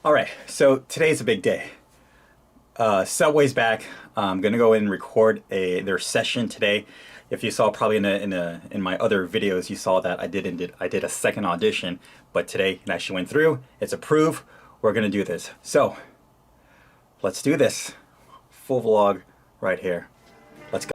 All right, so today's a big day. Subway's back. I'm gonna go in and record their session today. If you saw probably in my other videos, you saw that I did a second audition, but today it actually went through. It's approved. We're gonna do this. So let's do this. Full vlog right here. Let's go.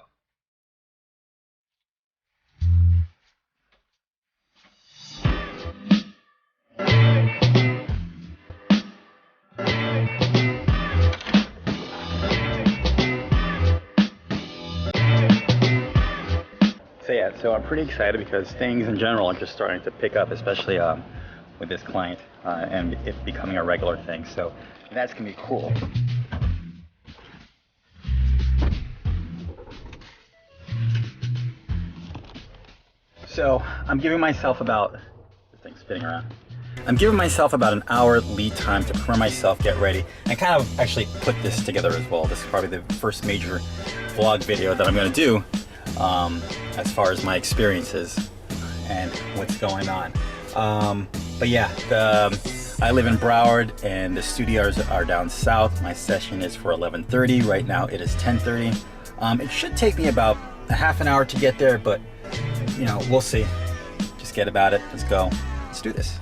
So I'm pretty excited because things in general are just starting to pick up, especially with this client and it becoming a regular thing. So that's gonna be cool. So I'm giving myself about, this thing's spinning around. I'm giving myself about an hour lead time to prepare myself, get ready, and kind of actually put this together as well. This is probably the first major vlog video that I'm gonna do as far as my experiences and what's going on. But yeah, I live in Broward and the studios are down south. My session is for 11:30. Right now it is 10:30. It should take me about a half an hour to get there, but you know, we'll see. Just get about it. Let's go. Let's do this.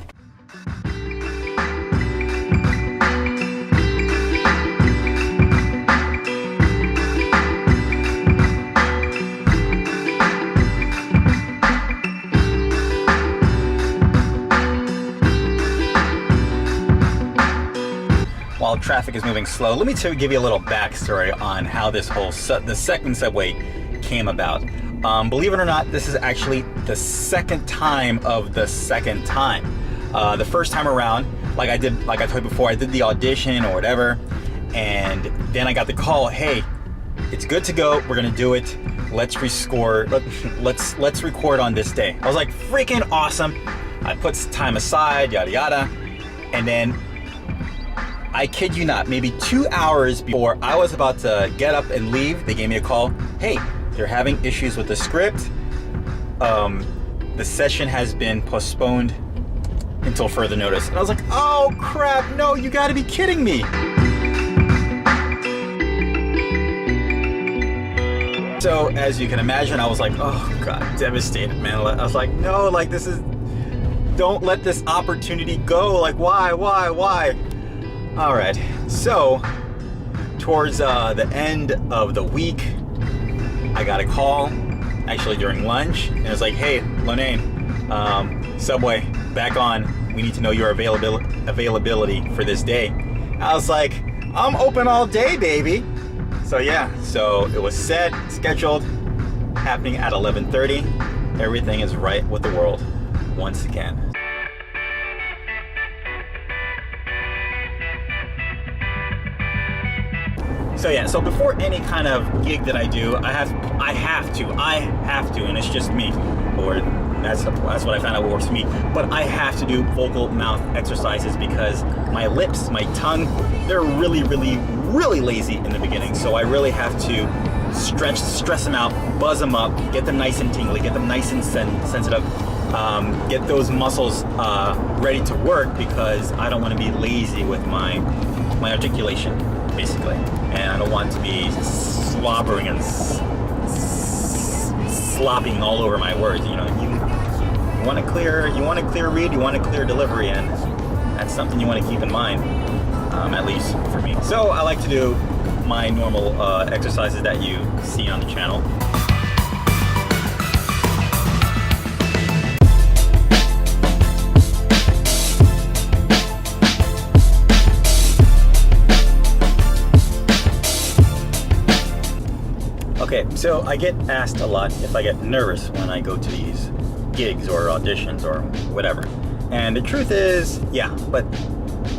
While traffic is moving slow, let me give you a little backstory on how this whole the second subway came about. Believe it or not, this is actually the second time of the second time. The first time around, like I told you before, I did the audition or whatever, and then I got the call, hey, it's good to go, we're gonna do it, let's record on this day. I was like, freaking awesome. I put time aside, yada yada, and then I kid you not, maybe 2 hours before I was about to get up and leave, they gave me a call. Hey, they're having issues with the script. The session has been postponed until further notice. And I was like, oh crap, no, you gotta be kidding me. So as you can imagine, I was like, oh God, devastated, man. I was like, no, like don't let this opportunity go. Like, why? All right, so towards the end of the week, I got a call, actually during lunch, and it was like, hey, Lonane, Subway, back on. We need to know your availability for this day. I was like, I'm open all day, baby. So yeah, so it was set, scheduled, happening at 11:30. Everything is right with the world once again. So yeah, so before any kind of gig that I do, I have to, and it's just me, or that's what I found out works for me, but I have to do vocal mouth exercises because my lips, my tongue, they're really lazy in the beginning. So I really have to stress them out, buzz them up, get them nice and tingly, get them nice and sensitive, get those muscles ready to work because I don't want to be lazy with my articulation, basically. And I don't want to be slobbering and slopping all over my words. You know, you want a clear read, you want a clear delivery, and that's something you want to keep in mind, at least for me. So I like to do my normal exercises that you see on the channel. Okay, so I get asked a lot if I get nervous when I go to these gigs or auditions or whatever. And the truth is, yeah, but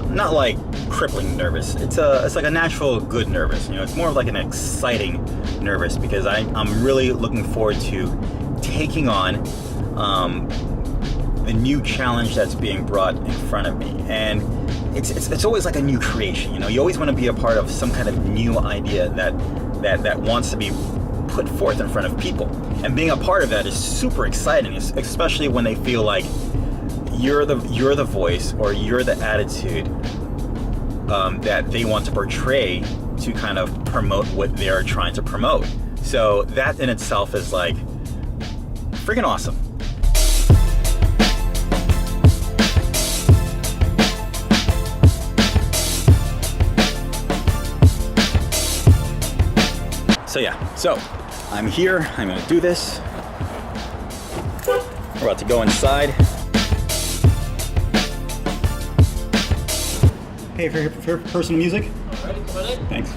not like crippling nervous. It's like a natural good nervous. You know, it's more of like an exciting nervous because I'm really looking forward to taking on the new challenge that's being brought in front of me. And it's always like a new creation. You know, you always want to be a part of some kind of new idea that wants to be put forth in front of people, and being a part of that is super exciting, especially when they feel like you're the voice or you're the attitude that they want to portray to kind of promote what they're trying to promote. So that in itself is like freaking awesome. So yeah, so I'm here, I'm gonna do this. We're about to go inside. Hey, for personal music. Alright, come on in. Thanks.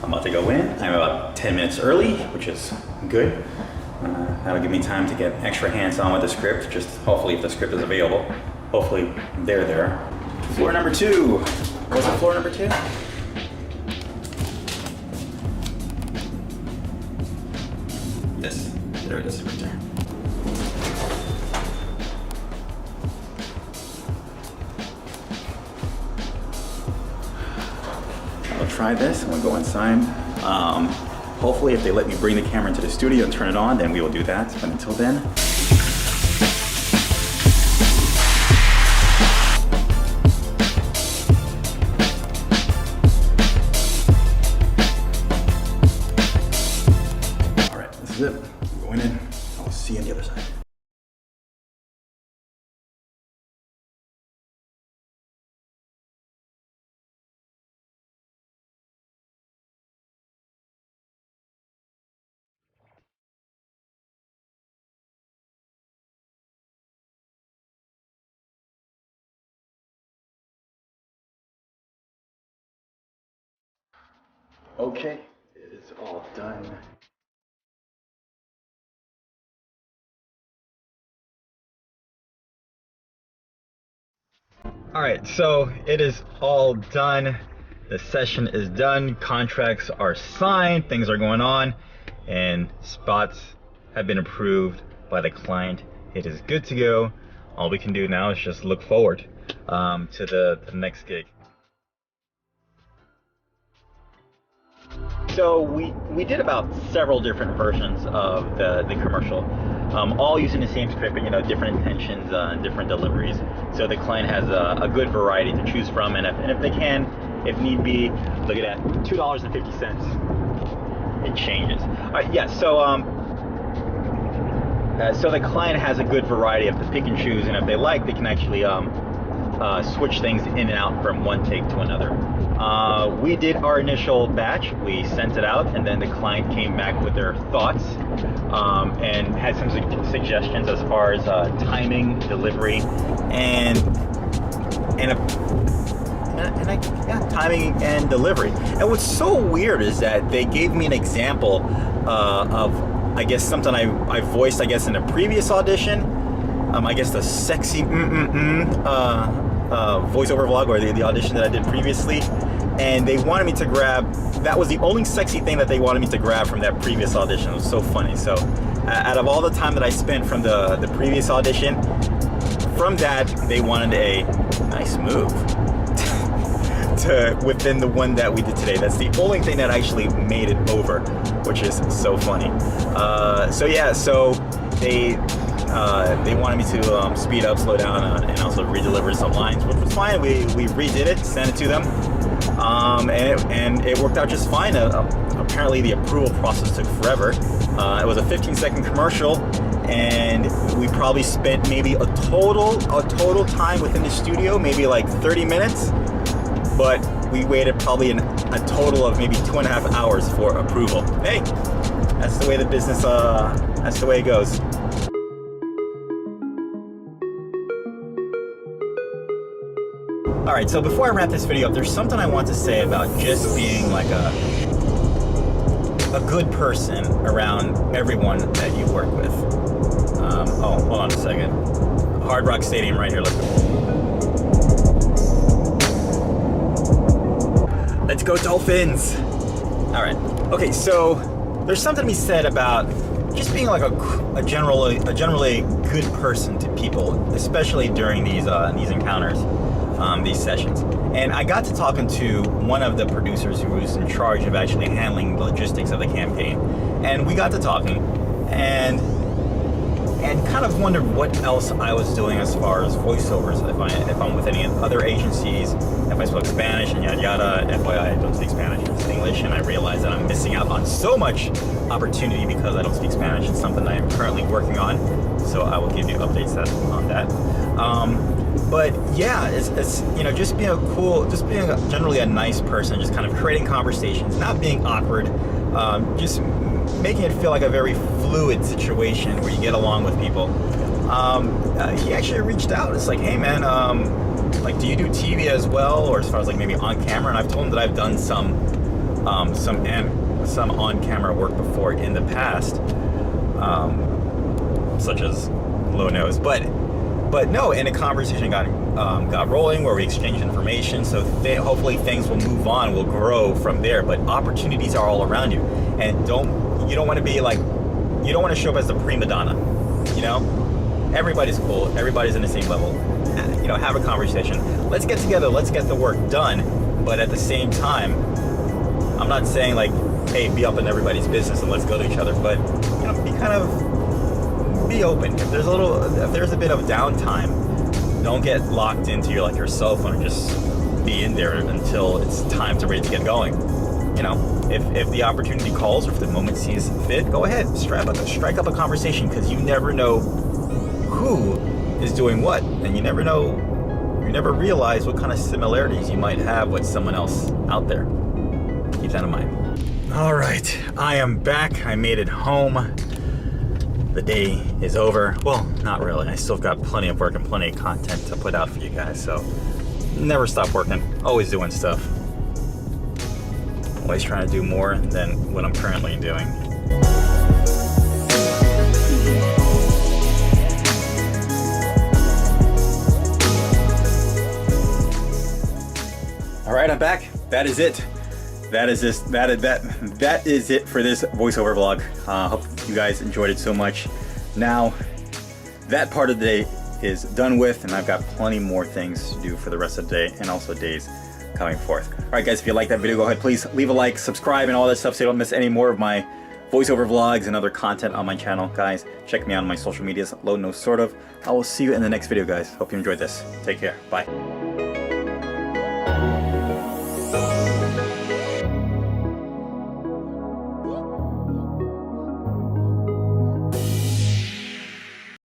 I'm about to go in. I'm about 10 minutes early, which is good. That'll give me time to get extra hands-on with the script, just hopefully if the script is available. Hopefully they're there. Floor number 2. Was it floor number 2? This. There it is, right there. I'll try this. I'm gonna go inside. Hopefully, if they let me bring the camera into the studio and turn it on, then we will do that. But until then. All right, this is it. I'm going in. I'll see you on the other side. Okay, it is all done. All right, so it is all done. The session is done. Contracts are signed. Things are going on, and spots have been approved by the client. It is good to go. All we can do now is just look forward to the next gig. So we did about several different versions of the commercial, all using the same script, but different intentions and different deliveries. So the client has a good variety to choose from, and if they can, if need be, look at that, $2.50. It changes. All right, yeah. So the client has a good variety of the pick and choose, and if they like, they can actually switch things in and out from one take to another. We did our initial batch, we sent it out, and then the client came back with their thoughts and had some suggestions as far as timing, delivery, timing and delivery. And what's so weird is that they gave me an example of, I guess, something I voiced, I guess, in a previous audition. I guess the sexy voiceover vlog, or the audition that I did previously, and they wanted me to grab, that was the only sexy thing that they wanted me to grab from that previous audition. It was so funny. So out of all the time that I spent from the previous audition, from that they wanted a nice move to within the one that we did today. That's the only thing that actually made it over, which is so funny. So yeah, so they wanted me to speed up, slow down, and also redeliver some lines, which was fine. We redid it, sent it to them, and it worked out just fine. Apparently the approval process took forever. It was a 15-second commercial, and we probably spent maybe a total time within the studio, maybe like 30 minutes, but we waited probably a total of maybe 2.5 hours for approval. Hey, that's the way the business, that's the way it goes. All right, so before I wrap this video up, there's something I want to say about just being like a good person around everyone that you work with. Oh, hold on a second. Hard Rock Stadium right here, look. Let's go Dolphins! All right, okay, so there's something to be said about just being like a generally good person to people, especially during these encounters. These sessions. And I got to talking to one of the producers who was in charge of actually handling the logistics of the campaign. And we got to talking, and and kind of wondered what else I was doing as far as voiceovers, if I'm with any other agencies, if I spoke Spanish and yada yada. FYI, I don't speak Spanish, I speak English, and I realize that I'm missing out on so much opportunity because I don't speak Spanish. It's something that I'm currently working on, so I will give you updates on that. But yeah, it's you know, just being generally a nice person, just kind of creating conversations, not being awkward, just making it feel like a very fluid situation where you get along with people. He actually reached out. It's like, hey man, like, do you do TV as well, or as far as like maybe on camera? And I've told him that I've done some on-camera work before in the past, such as Low Nose, but no. And the conversation got rolling where we exchanged information. So hopefully things will move on, will grow from there. But opportunities are all around you, and you don't want to be like, you don't want to show up as the prima donna. You know, everybody's cool. Everybody's in the same level. You know, have a conversation. Let's get together. Let's get the work done. But at the same time, I'm not saying like, hey, be up in everybody's business and let's go to each other. But you know, be open. If there's a bit of downtime, don't get locked into your cell phone and just be in there until it's time to ready to get going. You know, if the opportunity calls or if the moment sees fit, go ahead, strike up a conversation, because you never know who is doing what, and you never realize what kind of similarities you might have with someone else out there. Keep that in mind. All right, I am back. I made it home. The day is over. Well, not really. I still got plenty of work and plenty of content to put out for you guys, so never stop working. Always doing stuff. Always trying to do more than what I'm currently doing. All right, I'm back. That is it. That is it for this voiceover vlog. Hope you guys enjoyed it so much. Now, that part of the day is done with, and I've got plenty more things to do for the rest of the day and also days coming forth. All right, guys, if you like that video, go ahead, please leave a like, subscribe, and all that stuff so you don't miss any more of my voiceover vlogs and other content on my channel. Guys, check me out on my social medias, Low Nose Sort Of. I will see you in the next video, guys. Hope you enjoyed this. Take care. Bye.